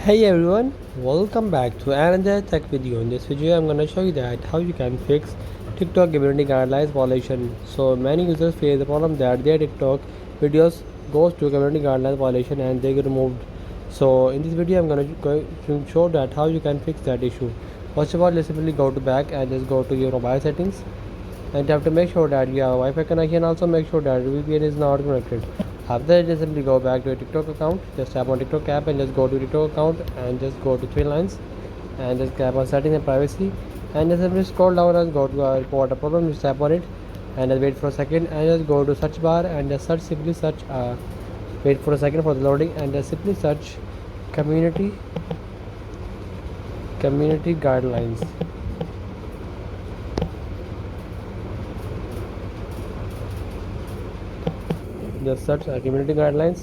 Hey everyone, welcome back to another tech video. In this video I'm gonna show you that how you can fix TikTok community guidelines violation. So many users face the problem that their TikTok videos goes to community guidelines violation and they get removed. So in this video I'm going to show that how you can fix that issue. First of all, just simply go to back and just go to your mobile settings, and you have to make sure that you have a Wi-Fi connection. Also make sure that VPN is not connected. After that, just simply go back to your TikTok account. Just tap on TikTok app and just go to TikTok account and just go to three lines and just tap on settings and privacy, and just simply scroll down and go to report a problem. Just tap on it and just wait for a second and just go to search bar and just simply search. Wait for a second for the loading and just simply search community guidelines. Just search community guidelines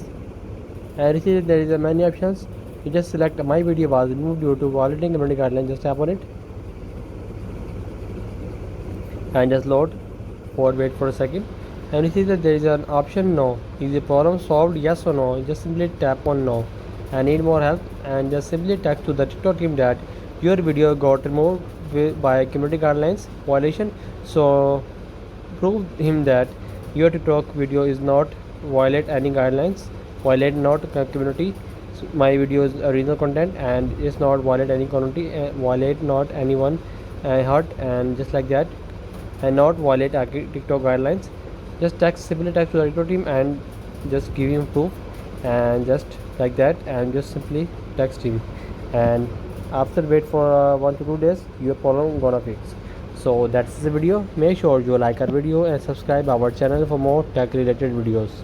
and you see there is a many options. You just select my video was removed due to violating community guidelines. Just tap on it and just load or wait for a second, and you see that there is an option no. Is the problem solved, yes or no? You just simply tap on no. I need more help, and just simply text to the TikTok team that your video got removed by community guidelines violation. So prove him that your TikTok video is not violate any guidelines, violate not community. So my video is original content and is not violate any community, violate not anyone hurt, and just like that, and not violate TikTok guidelines. Just simply text to the TikTok team and just give him proof, and just like that, and just simply text him, and after wait for 1 to 2 days, your problem gonna fix. So that's the video. Make sure you like our video and subscribe our channel for more tech related videos.